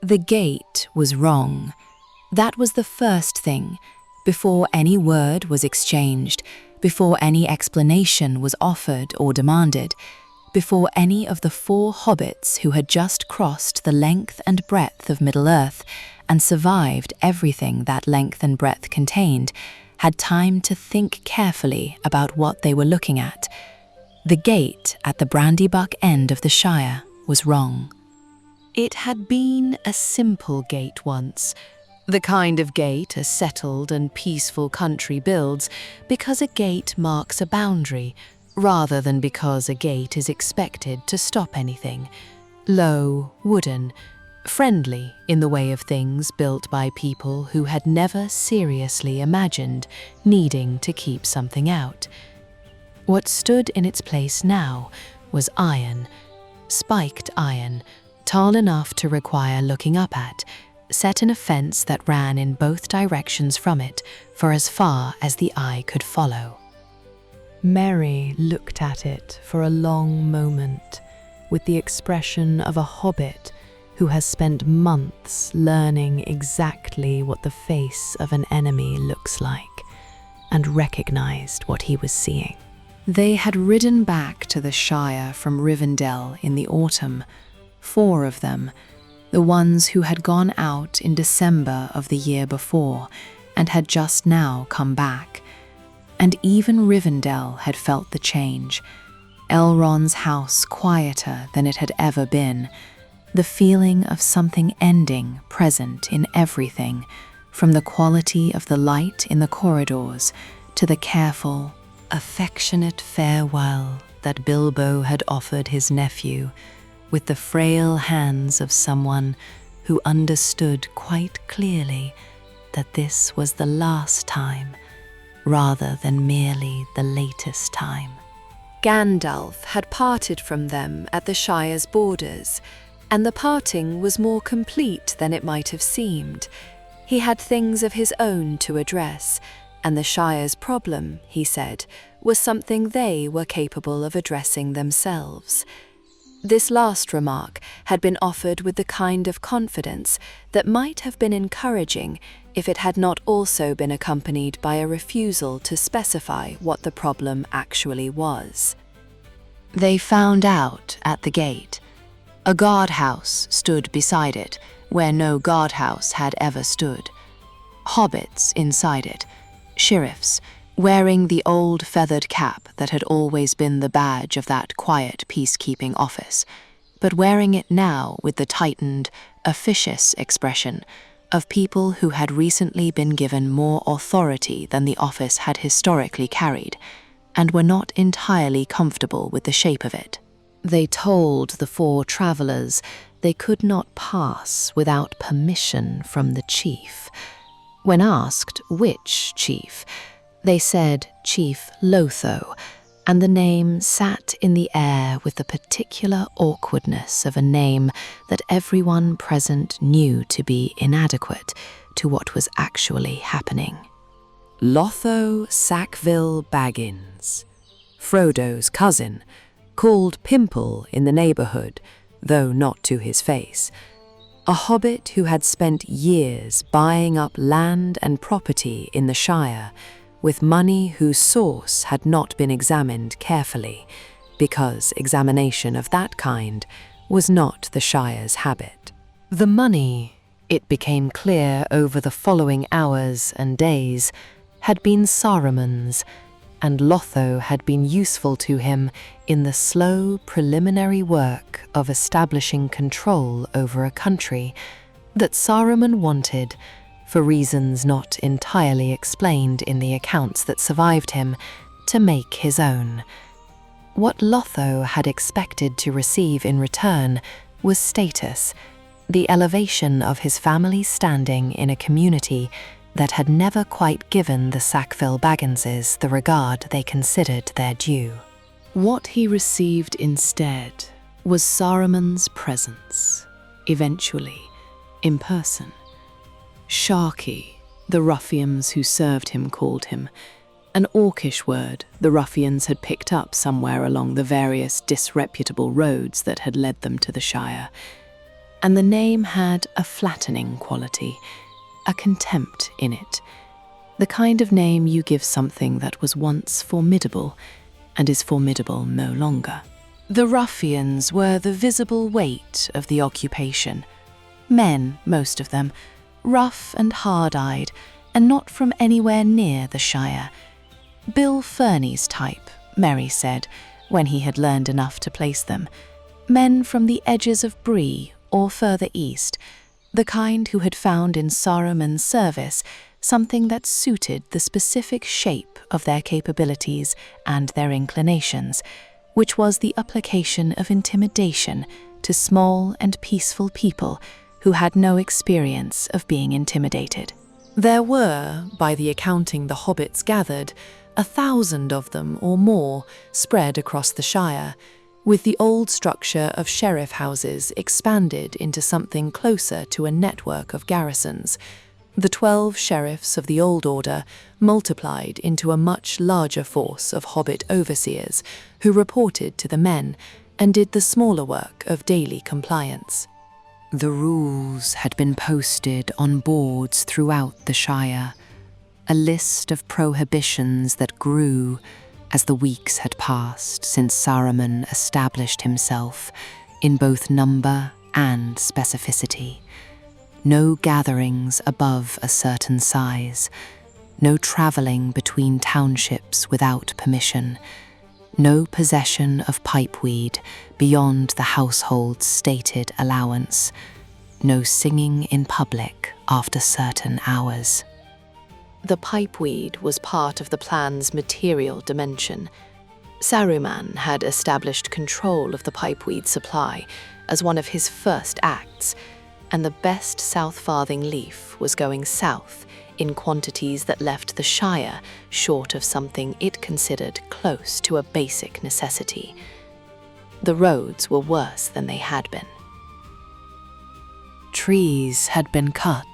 The gate was wrong. That was the first thing. Before any word was exchanged, before any explanation was offered or demanded, before any of the 4 hobbits who had just crossed the length and breadth of Middle-earth and survived everything that length and breadth contained, had time to think carefully about what they were looking at, the gate at the Brandybuck End of the Shire was wrong. It had been a simple gate once, the kind of gate a settled and peaceful country builds because a gate marks a boundary, rather than because a gate is expected to stop anything. Low, wooden, friendly in the way of things built by people who had never seriously imagined needing to keep something out. What stood in its place now was iron, spiked iron, tall enough to require looking up at, set in a fence that ran in both directions from it for as far as the eye could follow. Merry looked at it for a long moment, with the expression of a hobbit who has spent months learning exactly what the face of an enemy looks like, and recognized what he was seeing. They had ridden back to the Shire from Rivendell in the autumn, 4 of them, the ones who had gone out in December of the year before and had just now come back. And even Rivendell had felt the change. Elrond's house quieter than it had ever been, the feeling of something ending present in everything, from the quality of the light in the corridors to the careful, affectionate farewell that Bilbo had offered his nephew, with the frail hands of someone who understood quite clearly that this was the last time, rather than merely the latest time. Gandalf had parted from them at the Shire's borders, and the parting was more complete than it might have seemed. He had things of his own to address, and the Shire's problem, he said, was something they were capable of addressing themselves. This last remark had been offered with the kind of confidence that might have been encouraging if it had not also been accompanied by a refusal to specify what the problem actually was. They found out at the gate. A guardhouse stood beside it, where no guardhouse had ever stood. Hobbits inside it, shirriffs, wearing the old feathered cap that had always been the badge of that quiet peacekeeping office, but wearing it now with the tightened, officious expression of people who had recently been given more authority than the office had historically carried, and were not entirely comfortable with the shape of it. They told the 4 travelers they could not pass without permission from the chief. When asked which chief, they said Chief Lotho, and the name sat in the air with the particular awkwardness of a name that everyone present knew to be inadequate to what was actually happening. Lotho Sackville-Baggins, Frodo's cousin, called Pimple in the neighbourhood, though not to his face, a hobbit who had spent years buying up land and property in the Shire, with money whose source had not been examined carefully, because examination of that kind was not the Shire's habit. The money, it became clear over the following hours and days, had been Saruman's, and Lotho had been useful to him in the slow preliminary work of establishing control over a country that Saruman wanted, for reasons not entirely explained in the accounts that survived him, to make his own. What Lotho had expected to receive in return was status, the elevation of his family's standing in a community that had never quite given the Sackville-Bagginses the regard they considered their due. What he received instead was Saruman's presence, eventually, in person. Sharky, the ruffians who served him called him, an orcish word the ruffians had picked up somewhere along the various disreputable roads that had led them to the Shire. and the name had a flattening quality, a contempt in it, the kind of name you give something that was once formidable and is formidable no longer. The Ruffians were the visible weight of the occupation. Men, most of them, rough and hard-eyed, and not from anywhere near the Shire. Bill Ferny's type, Merry said, when he had learned enough to place them. Men from the edges of Bree or further east, the kind who had found in Saruman's service something that suited the specific shape of their capabilities and their inclinations, which was the application of intimidation to small and peaceful people who had no experience of being intimidated. There were, by the accounting the hobbits gathered, 1,000 of them or more spread across the Shire, with the old structure of sheriff houses expanded into something closer to a network of garrisons. The 12 sheriffs of the Old Order multiplied into a much larger force of hobbit overseers who reported to the men and did the smaller work of daily compliance. The rules had been posted on boards throughout the Shire, a list of prohibitions that grew as the weeks had passed since Saruman established himself in both number and specificity. No gatherings above a certain size, no travelling between townships without permission, no possession of pipeweed beyond the household's stated allowance, no singing in public after certain hours. The pipeweed was part of the plan's material dimension. Saruman had established control of the pipeweed supply as one of his first acts, and the best South Farthing leaf was going south in quantities that left the Shire short of something it considered close to a basic necessity. The roads were worse than they had been. Trees had been cut.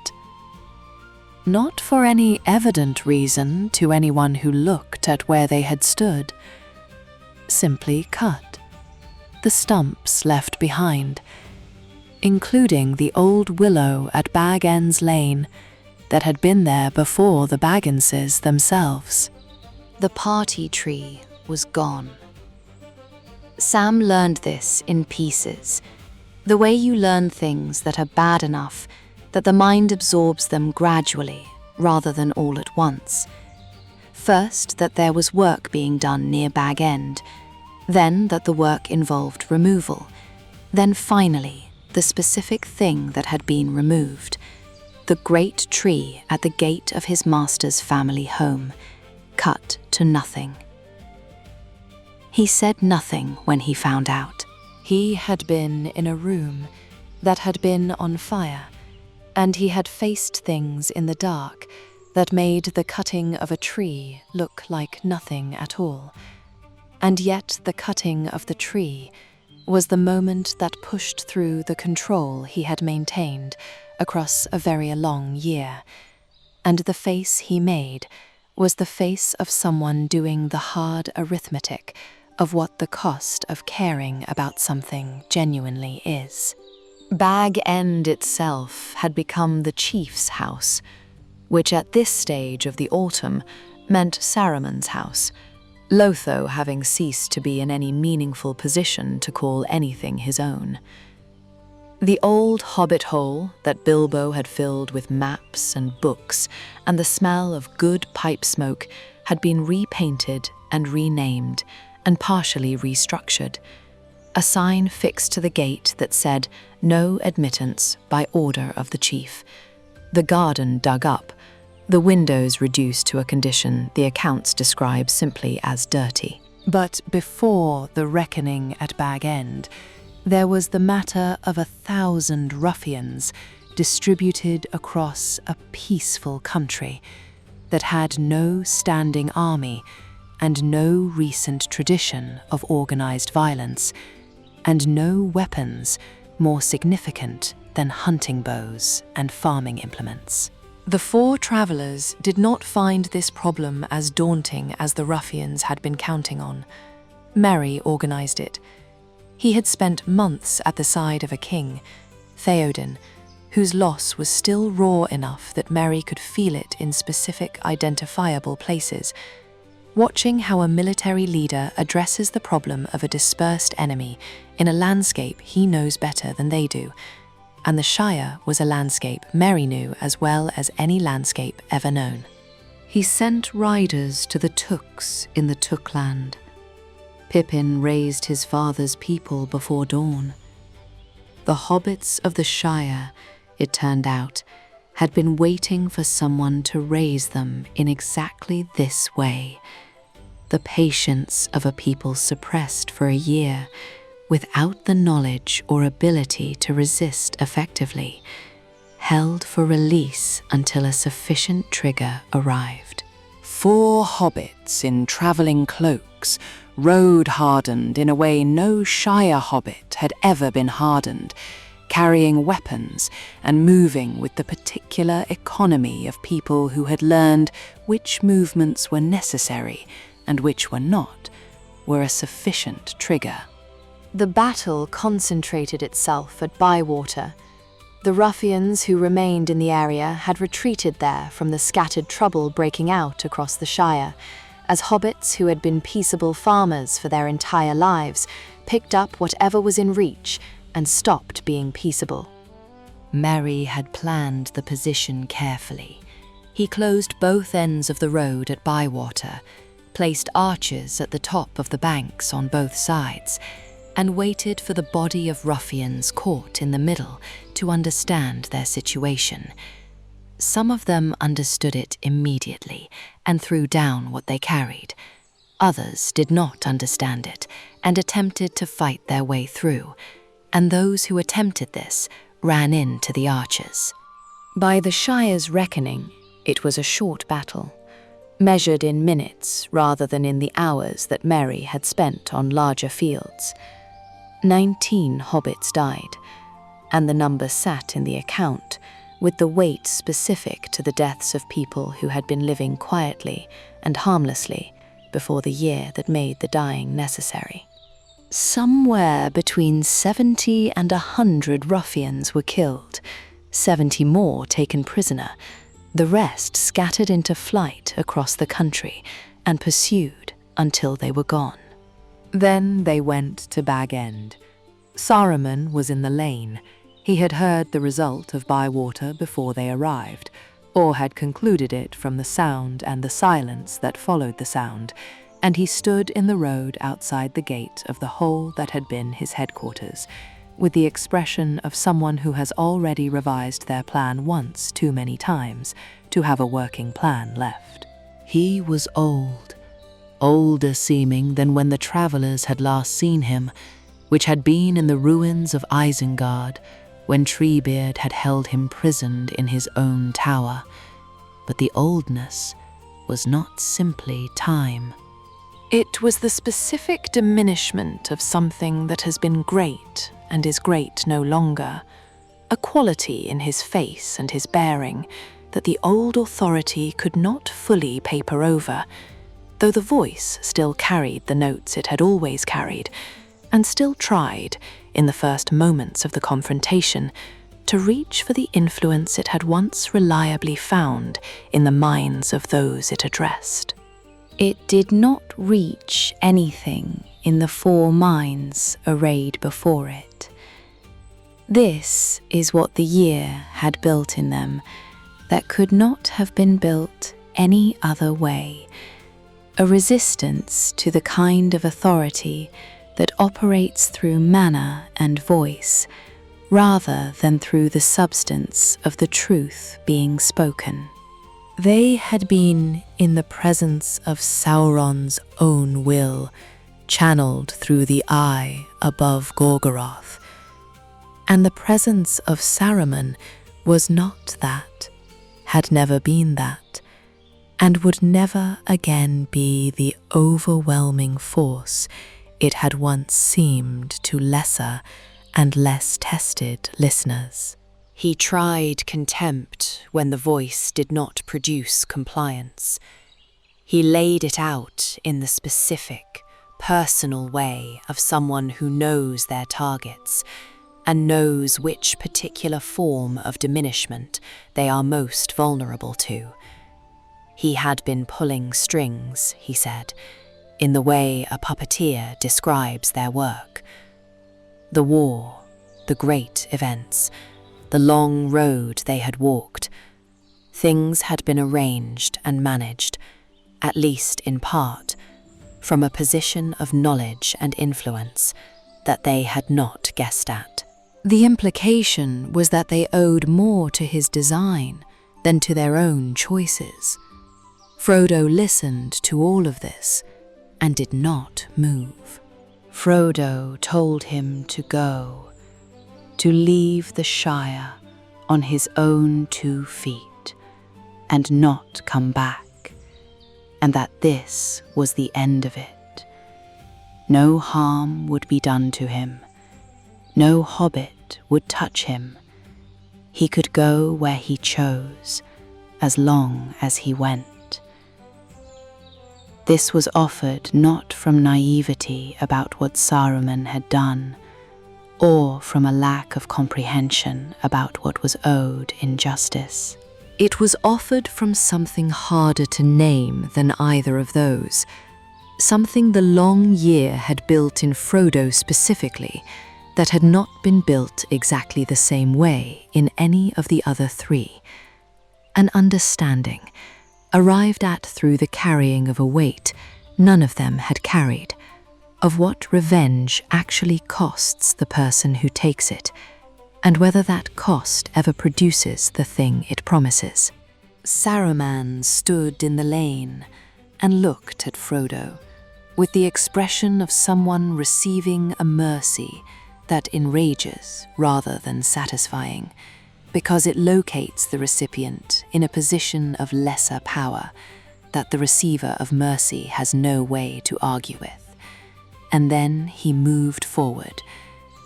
Not for any evident reason to anyone who looked at where they had stood. Simply cut. The stumps left behind, including the old willow at Bag End's Lane that had been there before the Bagginses themselves. The party tree was gone. Sam learned this in pieces, the way you learn things that are bad enough that the mind absorbs them gradually rather than all at once. First, that there was work being done near Bag End, then that the work involved removal, then finally the specific thing that had been removed, the great tree at the gate of his master's family home, cut to nothing. He said nothing when he found out. He had been in a room that had been on fire, and he had faced things in the dark that made the cutting of a tree look like nothing at all. And yet the cutting of the tree was the moment that pushed through the control he had maintained across a very long year, and the face he made was the face of someone doing the hard arithmetic of what the cost of caring about something genuinely is. Bag End itself had become the chief's house, which at this stage of the autumn meant Saruman's house, Lotho having ceased to be in any meaningful position to call anything his own. The old hobbit hole that Bilbo had filled with maps and books and the smell of good pipe smoke had been repainted and renamed and partially restructured. A sign fixed to the gate that said, "No admittance by order of the chief." The garden dug up, the windows reduced to a condition the accounts describe simply as dirty. But before the reckoning at Bag End, there was the matter of 1,000 ruffians distributed across a peaceful country that had no standing army and no recent tradition of organized violence, and no weapons more significant than hunting bows and farming implements. The four travelers did not find this problem as daunting as the ruffians had been counting on. Merry organized it. He had spent months at the side of a king, Theoden, whose loss was still raw enough that Merry could feel it in specific, identifiable places, watching how a military leader addresses the problem of a dispersed enemy in a landscape he knows better than they do. And the Shire was a landscape Merry knew as well as any landscape ever known. He sent riders to the Tooks in the Tookland. Pippin raised his father's people before dawn. The hobbits of the Shire, it turned out, had been waiting for someone to raise them in exactly this way. The patience of a people suppressed for a year, without the knowledge or ability to resist effectively, held for release until a sufficient trigger arrived. 4 hobbits in travelling cloaks, road-hardened in a way no Shire hobbit had ever been hardened, carrying weapons and moving with the particular economy of people who had learned which movements were necessary and which were not, were a sufficient trigger. The battle concentrated itself at Bywater. The ruffians who remained in the area had retreated there from the scattered trouble breaking out across the Shire, as hobbits who had been peaceable farmers for their entire lives picked up whatever was in reach and stopped being peaceable. Merry had planned the position carefully. He closed both ends of the road at Bywater, placed archers at the top of the banks on both sides, and waited for the body of ruffians caught in the middle to understand their situation. Some of them understood it immediately and threw down what they carried. Others did not understand it and attempted to fight their way through, and those who attempted this ran into the archers. By the Shire's reckoning, it was a short battle, measured in minutes rather than in the hours that Merry had spent on larger fields. 19 hobbits died, and the number sat in the account, with the weight specific to the deaths of people who had been living quietly and harmlessly before the year that made the dying necessary. Somewhere between 70 and 100 ruffians were killed, 70 more taken prisoner, the rest scattered into flight across the country and pursued until they were gone. Then they went to Bag End. Saruman was in the lane. He had heard the result of Bywater before they arrived, or had concluded it from the sound and the silence that followed the sound, and he stood in the road outside the gate of the hole that had been his headquarters, with the expression of someone who has already revised their plan once too many times to have a working plan left. He was old, older seeming than when the travellers had last seen him, which had been in the ruins of Isengard, when Treebeard had held him prisoned in his own tower. But the oldness was not simply time. It was the specific diminishment of something that has been great and is great no longer, a quality in his face and his bearing that the old authority could not fully paper over, though the voice still carried the notes it had always carried, and still tried, in the first moments of the confrontation, to reach for the influence it had once reliably found in the minds of those it addressed. It did not reach anything in the 4 minds arrayed before it. This is what the year had built in them that could not have been built any other way, a resistance to the kind of authority that operates through manner and voice, rather than through the substance of the truth being spoken. They had been in the presence of Sauron's own will, channeled through the eye above Gorgoroth, and the presence of Saruman was not that, had never been that, and would never again be the overwhelming force it had once seemed to lesser and less tested listeners. He tried contempt when the voice did not produce compliance. He laid it out in the specific, personal way of someone who knows their targets, and knows which particular form of diminishment they are most vulnerable to. He had been pulling strings, he said, in the way a puppeteer describes their work. The war, the great events, the long road they had walked, things had been arranged and managed, at least in part, from a position of knowledge and influence that they had not guessed at. The implication was that they owed more to his design than to their own choices. Frodo listened to all of this and did not move. Frodo told him to go, to leave the Shire on his own 2 feet and not come back, and that this was the end of it. No harm would be done to him. No hobbit would touch him. He could go where he chose, as long as he went. This was offered not from naivety about what Saruman had done, or from a lack of comprehension about what was owed in justice. It was offered from something harder to name than either of those, something the long year had built in Frodo specifically, that had not been built exactly the same way in any of the other 3. An understanding, arrived at through the carrying of a weight none of them had carried, of what revenge actually costs the person who takes it, and whether that cost ever produces the thing it promises. Saruman stood in the lane and looked at Frodo, with the expression of someone receiving a mercy that enrages rather than satisfying, because it locates the recipient in a position of lesser power that the receiver of mercy has no way to argue with. And then he moved forward,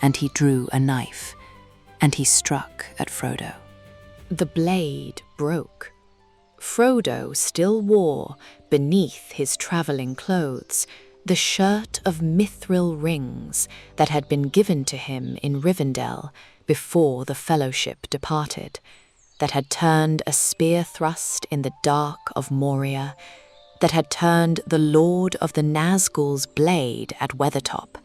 and he drew a knife, and he struck at Frodo. The blade broke. Frodo still wore, beneath his travelling clothes, the shirt of mithril rings that had been given to him in Rivendell before the Fellowship departed, that had turned a spear thrust in the dark of Moria, that had turned the Lord of the Nazgul's blade at Weathertop,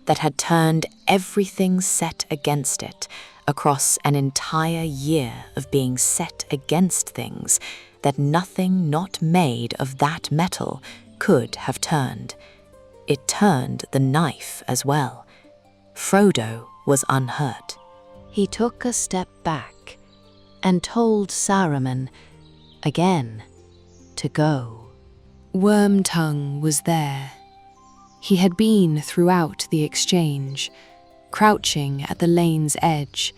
that had turned everything set against it across an entire year of being set against things that nothing not made of that metal could have turned. It turned the knife as well. Frodo was unhurt. He took a step back and told Saruman, again, to go. Wormtongue was there. He had been throughout the exchange, crouching at the lane's edge,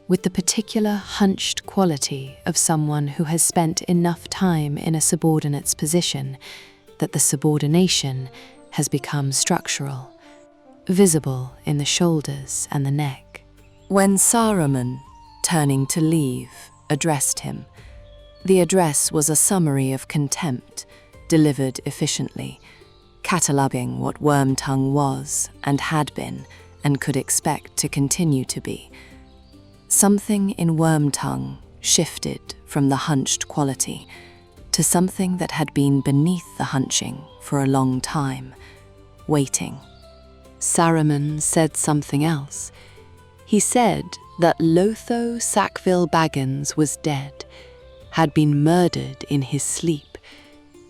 with the particular hunched quality of someone who has spent enough time in a subordinate's position that the subordination has become structural, visible in the shoulders and the neck. When Saruman, turning to leave, addressed him, the address was a summary of contempt, delivered efficiently, cataloguing what Wormtongue was and had been and could expect to continue to be. Something in Wormtongue shifted from the hunched quality to something that had been beneath the hunching for a long time, waiting. Saruman said something else. He said that Lotho Sackville-Baggins was dead, had been murdered in his sleep,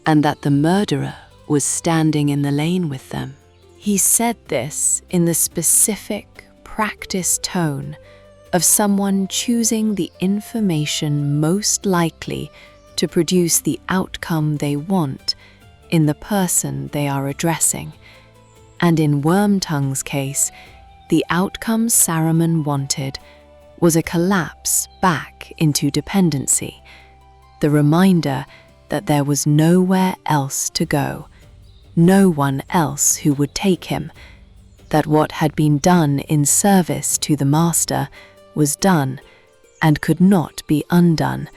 and that the murderer was standing in the lane with them. He said this in the specific, practiced tone of someone choosing the information most likely to produce the outcome they want in the person they are addressing. And in Wormtongue's case, the outcome Saruman wanted was a collapse back into dependency, the reminder that there was nowhere else to go, no one else who would take him, that what had been done in service to the master was done and could not be undone,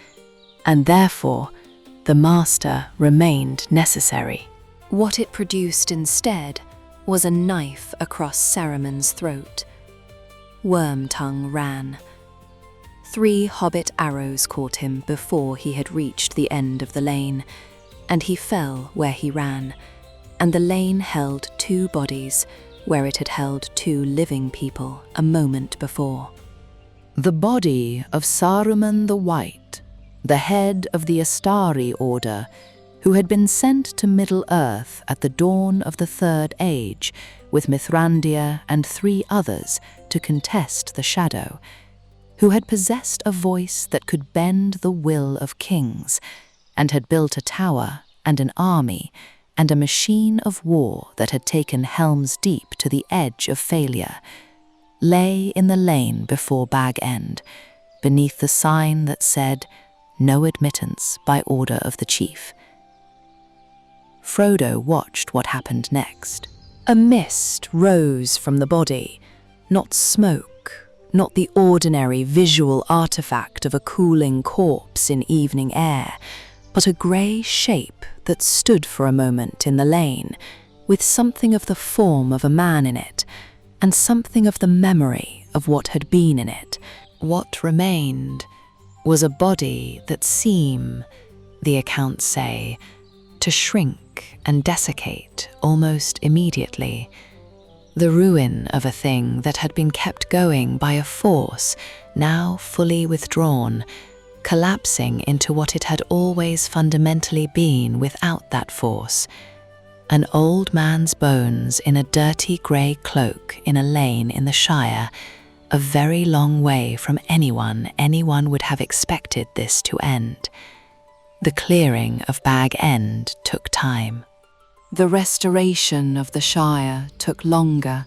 and therefore the master remained necessary. What it produced instead was a knife across Saruman's throat. Wormtongue ran. 3 hobbit arrows caught him before he had reached the end of the lane, and he fell where he ran, and the lane held 2 bodies where it had held 2 living people a moment before. The body of Saruman the White, the head of the Astari Order, who had been sent to Middle-earth at the dawn of the Third Age with Mithrandir and 3 others to contest the Shadow, who had possessed a voice that could bend the will of kings, and had built a tower and an army and a machine of war that had taken Helm's Deep to the edge of failure, lay in the lane before Bag End, beneath the sign that said, "No admittance by order of the chief." Frodo watched what happened next. A mist rose from the body, not smoke, not the ordinary visual artifact of a cooling corpse in evening air, but a grey shape that stood for a moment in the lane, with something of the form of a man in it, and something of the memory of what had been in it. What remained was a body that seemed, the accounts say, to shrink and desiccate almost immediately. The ruin of a thing that had been kept going by a force now fully withdrawn, collapsing into what it had always fundamentally been without that force. An old man's bones in a dirty grey cloak in a lane in the Shire, a very long way from anyone would have expected this to end. The clearing of Bag End took time. The restoration of the Shire took longer.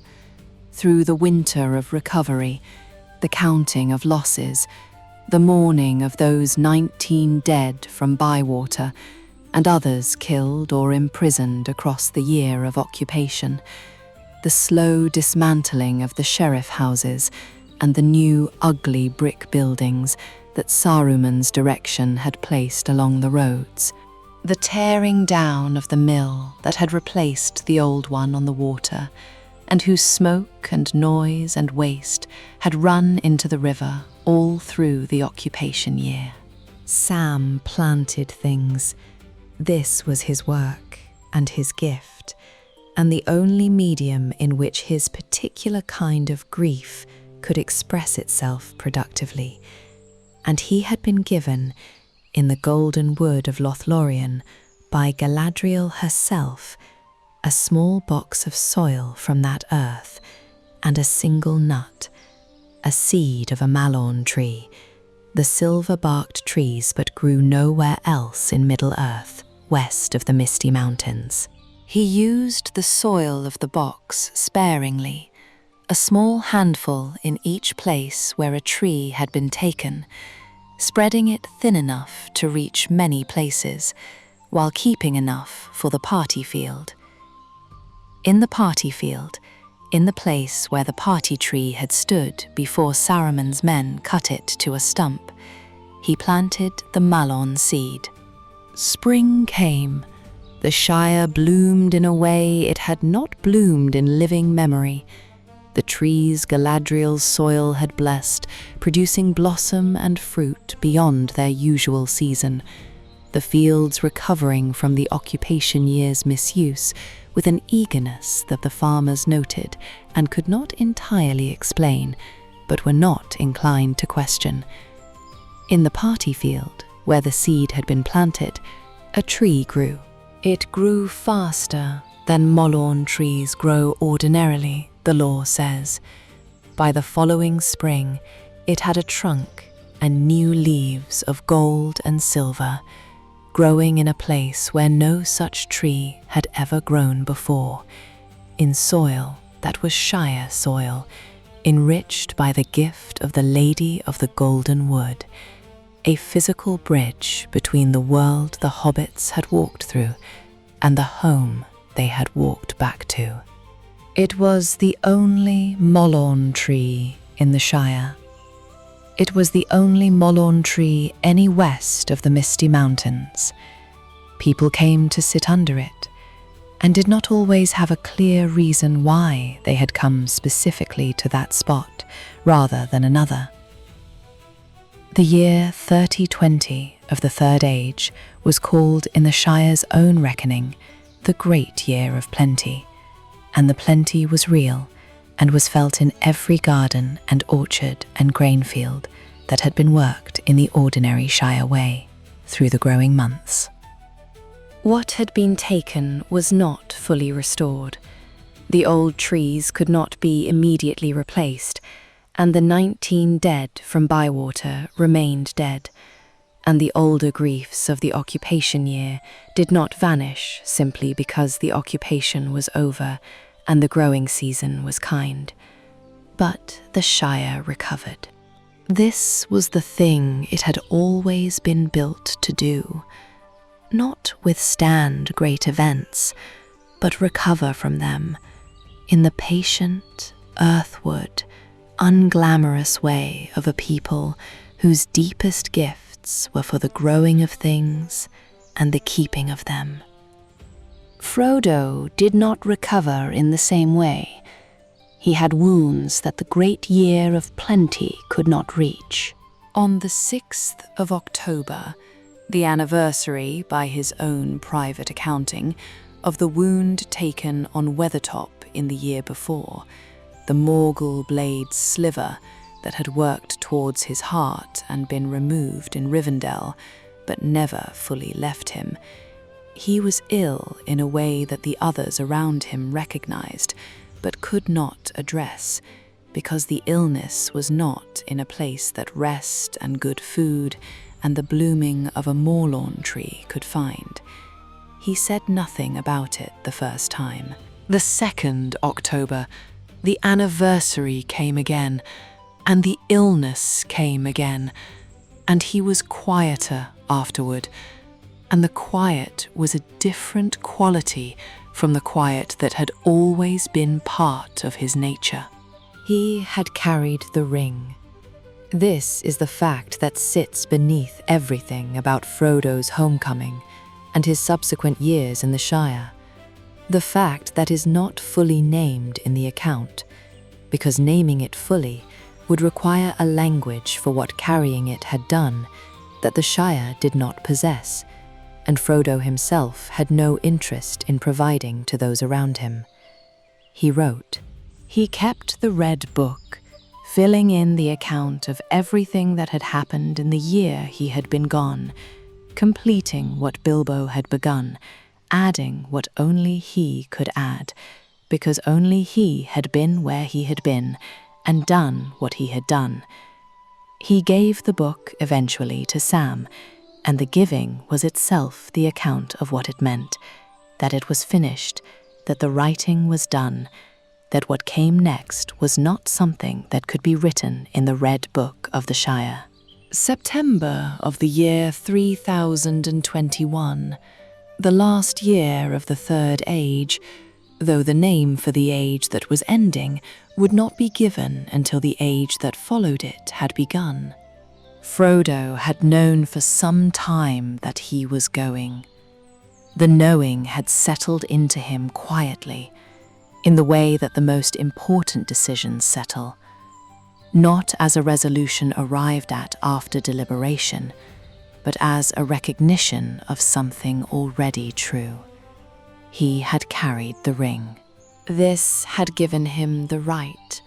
Through the winter of recovery, the counting of losses, the mourning of those 19 dead from Bywater, and others killed or imprisoned across the year of occupation, the slow dismantling of the sheriff houses and the new ugly brick buildings that Saruman's direction had placed along the roads, the tearing down of the mill that had replaced the old one on the water, and whose smoke and noise and waste had run into the river all through the occupation year. Sam planted things. This was his work and his gift, and the only medium in which his particular kind of grief could express itself productively. And he had been given, in the golden wood of Lothlorien, by Galadriel herself, a small box of soil from that earth, and a single nut, a seed of a Mallorn Tree, the silver-barked trees but grew nowhere else in Middle-earth, west of the Misty Mountains. He used the soil of the box sparingly, a small handful in each place where a tree had been taken, spreading it thin enough to reach many places, while keeping enough for the party field. In the party field, in the place where the party tree had stood before Saruman's men cut it to a stump, he planted the Mallorn seed. Spring came. The Shire bloomed in a way it had not bloomed in living memory. The trees Galadriel's soil had blessed, producing blossom and fruit beyond their usual season, the fields recovering from the occupation year's misuse with an eagerness that the farmers noted and could not entirely explain, but were not inclined to question. In the party field, where the seed had been planted, a tree grew. It grew faster than Mallorn trees grow ordinarily, the lore says. By the following spring, it had a trunk and new leaves of gold and silver, growing in a place where no such tree had ever grown before, in soil that was Shire soil, enriched by the gift of the Lady of the Golden Wood, a physical bridge between the world the hobbits had walked through and the home they had walked back to. It was the only Mallorn tree in the Shire. It was the only Mallorn tree any west of the Misty Mountains. People came to sit under it, and did not always have a clear reason why they had come specifically to that spot rather than another. The year 3020 of the Third Age was called in the Shire's own reckoning the Great Year of Plenty, and the plenty was real and was felt in every garden and orchard and grain field that had been worked in the ordinary Shire way through the growing months. What had been taken was not fully restored. The old trees could not be immediately replaced, and the 19 dead from Bywater remained dead, and the older griefs of the occupation year did not vanish simply because the occupation was over and the growing season was kind. But the Shire recovered. This was the thing it had always been built to do. Not withstand great events, but recover from them in the patient, earthward, unglamorous way of a people whose deepest gifts were for the growing of things and the keeping of them. Frodo did not recover in the same way. He had wounds that the great year of plenty could not reach. On the 6th of October, the anniversary, by his own private accounting, of the wound taken on Weathertop in the year before, the Morgul blade's sliver that had worked towards his heart and been removed in Rivendell, but never fully left him. He was ill in a way that the others around him recognized, but could not address, because the illness was not in a place that rest and good food and the blooming of a Mallorn Tree could find. He said nothing about it the first time. The 2nd October, the anniversary came again, and the illness came again, and he was quieter afterward, and the quiet was a different quality from the quiet that had always been part of his nature. He had carried the ring. This is the fact that sits beneath everything about Frodo's homecoming and his subsequent years in the Shire. The fact that is not fully named in the account, because naming it fully would require a language for what carrying it had done that the Shire did not possess, and Frodo himself had no interest in providing to those around him. He wrote, he kept the Red Book, filling in the account of everything that had happened in the year he had been gone, completing what Bilbo had begun, adding what only he could add, because only he had been where he had been and done what he had done. He gave the book eventually to Sam, and the giving was itself the account of what it meant, that it was finished, that the writing was done, that what came next was not something that could be written in the Red Book of the Shire. September of the year 3021, the last year of the Third Age, though the name for the age that was ending would not be given until the age that followed it had begun. Frodo had known for some time that he was going. The knowing had settled into him quietly, in the way that the most important decisions settle, not as a resolution arrived at after deliberation, but as a recognition of something already true. He had carried the ring. This had given him the right,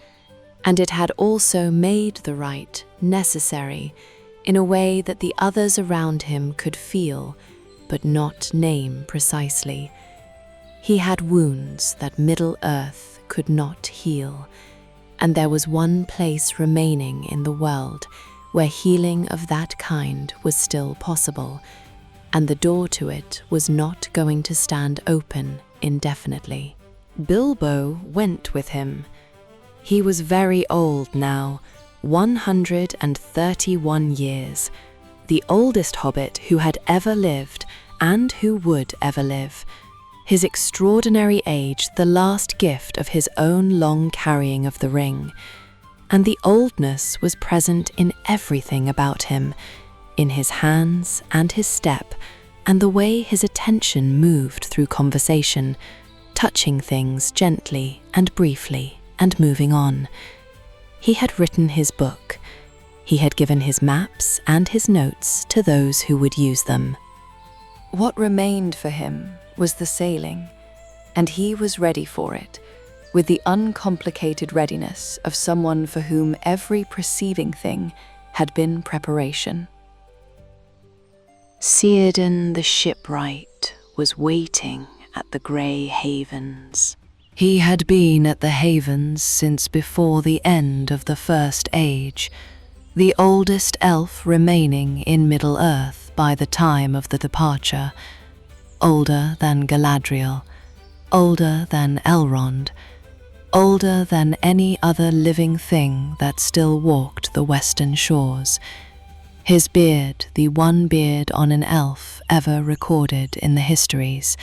and it had also made the right necessary in a way that the others around him could feel, but not name precisely. He had wounds that Middle-earth could not heal, and there was one place remaining in the world where healing of that kind was still possible, and the door to it was not going to stand open indefinitely. Bilbo went with him. He was very old now, 131 years, the oldest hobbit who had ever lived and who would ever live. His extraordinary age the last gift of his own long carrying of the ring, and the oldness was present in everything about him, in his hands and his step, and the way his attention moved through conversation, touching things gently and briefly and moving on. He had written his book. He had given his maps and his notes to those who would use them. What remained for him was the sailing, and he was ready for it, with the uncomplicated readiness of someone for whom every preceding thing had been preparation. Círdan the shipwright was waiting at the grey havens. He had been at the havens since before the end of the First Age, the oldest elf remaining in Middle-earth by the time of the departure, older than Galadriel, older than Elrond, older than any other living thing that still walked the western shores, his beard the one beard on an elf ever recorded in the histories,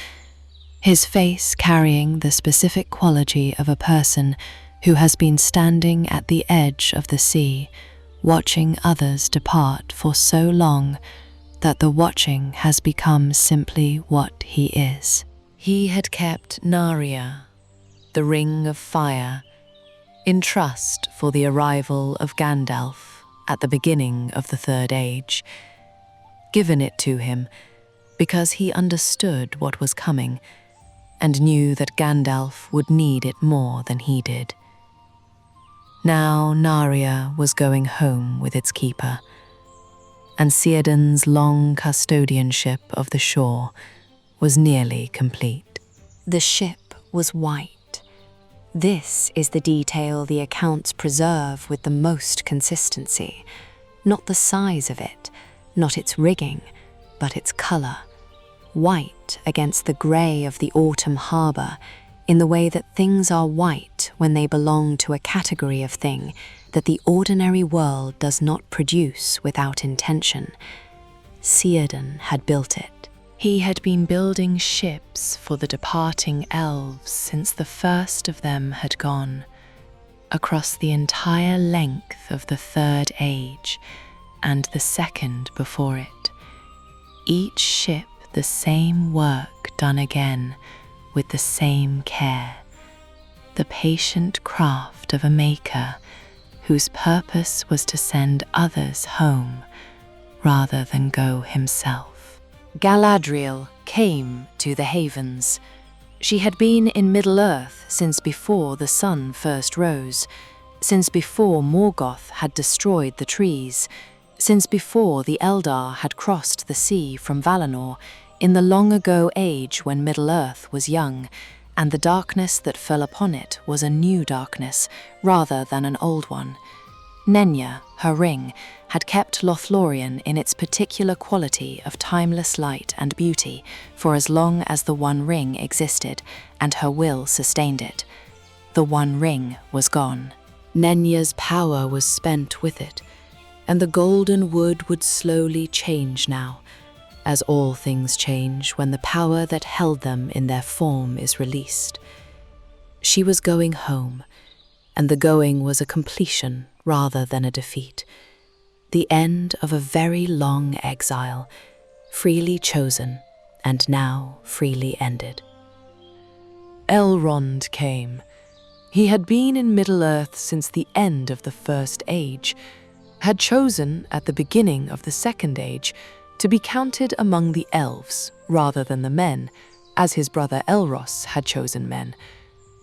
his face carrying the specific quality of a person who has been standing at the edge of the sea, watching others depart for so long that the watching has become simply what he is. He had kept Narya, the Ring of Fire, in trust for the arrival of Gandalf at the beginning of the Third Age, given it to him because he understood what was coming and knew that Gandalf would need it more than he did. Now Narya was going home with its keeper, and Círdan's long custodianship of the shore was nearly complete. The ship was white. This is the detail the accounts preserve with the most consistency, not the size of it, not its rigging, but its colour. White against the grey of the autumn harbour, in the way that things are white when they belong to a category of thing that the ordinary world does not produce without intention. Círdan had built it. He had been building ships for the departing elves since the first of them had gone, across the entire length of the Third Age and the second before it. Each ship the same work done again, with the same care, the patient craft of a maker whose purpose was to send others home rather than go himself. Galadriel came to the havens. She had been in Middle-earth since before the sun first rose, since before Morgoth had destroyed the trees, since before the Eldar had crossed the sea from Valinor, in the long-ago age when Middle-earth was young, and the darkness that fell upon it was a new darkness rather than an old one. Nenya, her ring, had kept Lothlorien in its particular quality of timeless light and beauty for as long as the One Ring existed, and her will sustained it. The One Ring was gone. Nenya's power was spent with it, and the golden wood would slowly change now, as all things change when the power that held them in their form is released. She was going home, and the going was a completion rather than a defeat, the end of a very long exile, freely chosen and now freely ended. Elrond came. He had been in Middle-earth since the end of the First Age, had chosen at the beginning of the Second Age to be counted among the elves rather than the men, as his brother Elros had chosen men,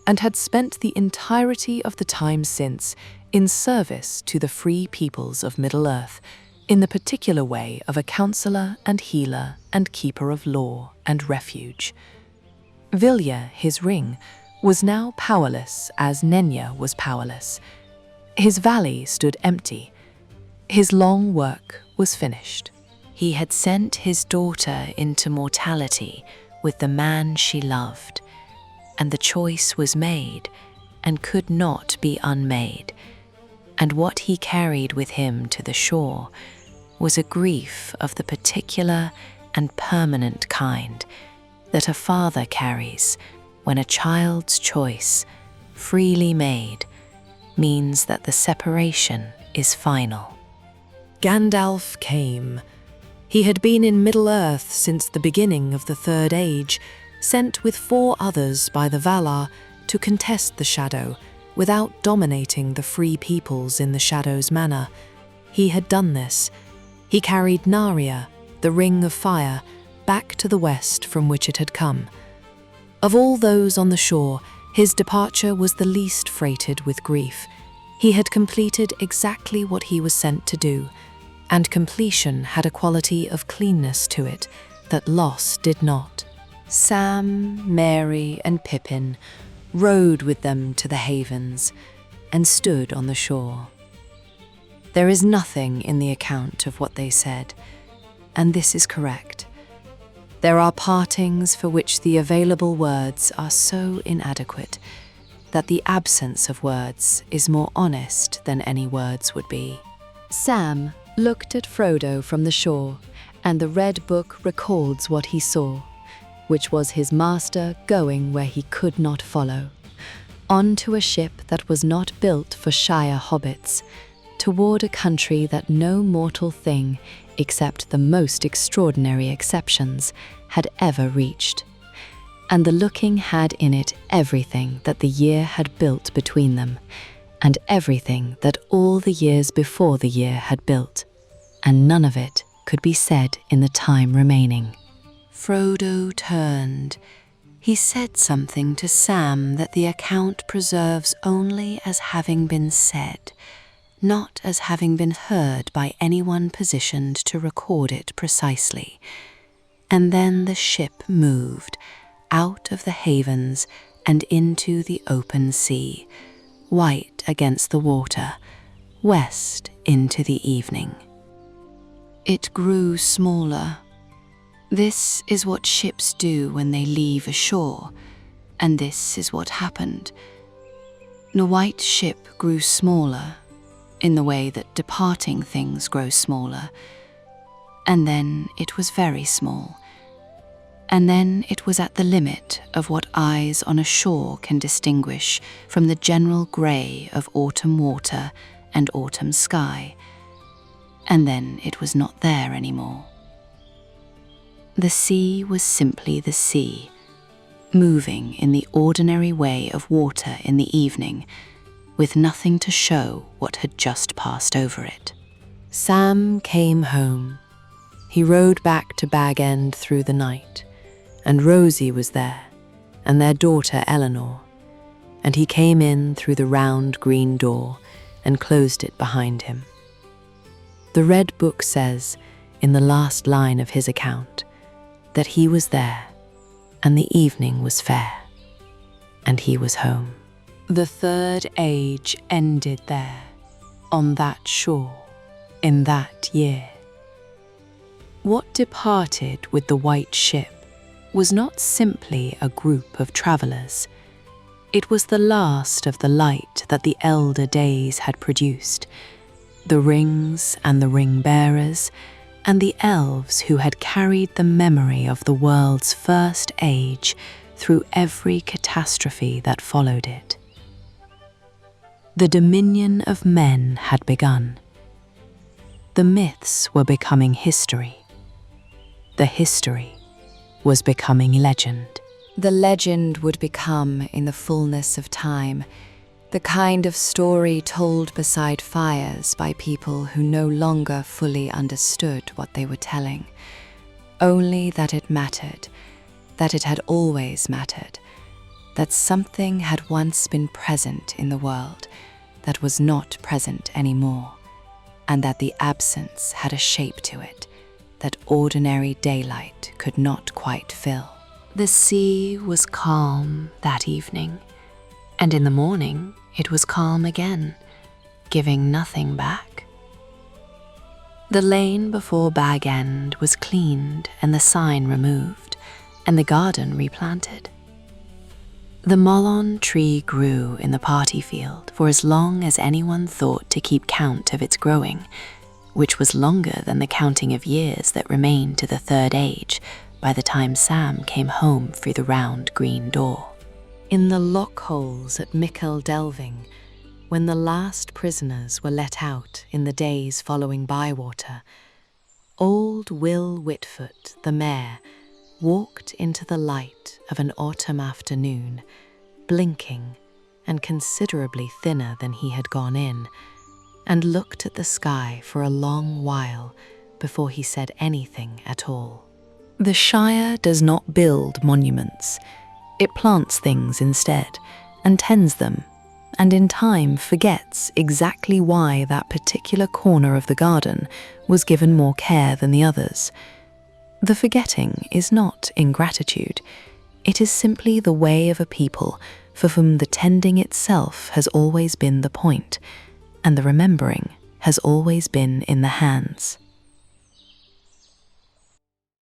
and had spent the entirety of the time since in service to the free peoples of Middle-earth, in the particular way of a counsellor and healer and keeper of law and refuge. Vilya, his ring, was now powerless as Nenya was powerless. His valley stood empty. His long work was finished. He had sent his daughter into mortality with the man she loved, and the choice was made and could not be unmade, and what he carried with him to the shore was a grief of the particular and permanent kind that a father carries when a child's choice, freely made, means that the separation is final. Gandalf came. He had been in Middle-earth since the beginning of the Third Age, sent with 4 others by the Valar to contest the Shadow without dominating the free peoples in the Shadow's manner. He had done this. He carried Narya, the Ring of Fire, back to the west from which it had come. Of all those on the shore, his departure was the least freighted with grief. He had completed exactly what he was sent to do, and completion had a quality of cleanness to it that loss did not. Sam, Mary, and Pippin rowed with them to the havens and stood on the shore. There is nothing in the account of what they said, and this is correct. There are partings for which the available words are so inadequate that the absence of words is more honest than any words would be. Sam looked at Frodo from the shore, and the Red Book records what he saw, which was his master going where he could not follow, onto a ship that was not built for Shire hobbits, toward a country that no mortal thing, except the most extraordinary exceptions, had ever reached. And the looking had in it everything that the year had built between them, and everything that all the years before the year had built, and none of it could be said in the time remaining. Frodo turned. He said something to Sam that the account preserves only as having been said, not as having been heard by anyone positioned to record it precisely. And then the ship moved out of the havens and into the open sea, white against the water, west into the evening. It grew smaller. This is what ships do when they leave a shore, and this is what happened. The white ship grew smaller, in the way that departing things grow smaller, and then it was very small, and then it was at the limit of what eyes on a shore can distinguish from the general grey of autumn water and autumn sky, and then it was not there anymore. The sea was simply the sea, moving in the ordinary way of water in the evening, with nothing to show what had just passed over it. Sam came home. He rode back to Bag End through the night, and Rosie was there, and their daughter Eleanor, and he came in through the round green door and closed it behind him. The Red Book says, in the last line of his account, that he was there, and the evening was fair, and he was home. The Third Age ended there, on that shore, in that year. What departed with the white ship was not simply a group of travellers. It was the last of the light that the elder days had produced, the rings and the ring-bearers, and the elves who had carried the memory of the world's first age through every catastrophe that followed it. The dominion of men had begun. The myths were becoming history. The history was becoming legend. The legend would become, in the fullness of time, the kind of story told beside fires by people who no longer fully understood what they were telling, only that it mattered, that it had always mattered, that something had once been present in the world that was not present anymore, and that the absence had a shape to it that ordinary daylight could not quite fill. The sea was calm that evening, and in the morning it was calm again, giving nothing back. The lane before Bag End was cleaned and the sign removed, and the garden replanted. The Mallorn Tree grew in the party field for as long as anyone thought to keep count of its growing, which was longer than the counting of years that remained to the Third Age by the time Sam came home through the round green door. In the lockholes at Mickle Delving, when the last prisoners were let out in the days following Bywater, old Will Whitfoot, the mayor, walked into the light of an autumn afternoon, blinking and considerably thinner than he had gone in, and looked at the sky for a long while before he said anything at all. The Shire does not build monuments. It plants things instead, and tends them, and in time forgets exactly why that particular corner of the garden was given more care than the others. The forgetting is not ingratitude. It is simply the way of a people for whom the tending itself has always been the point, and the remembering has always been in the hands.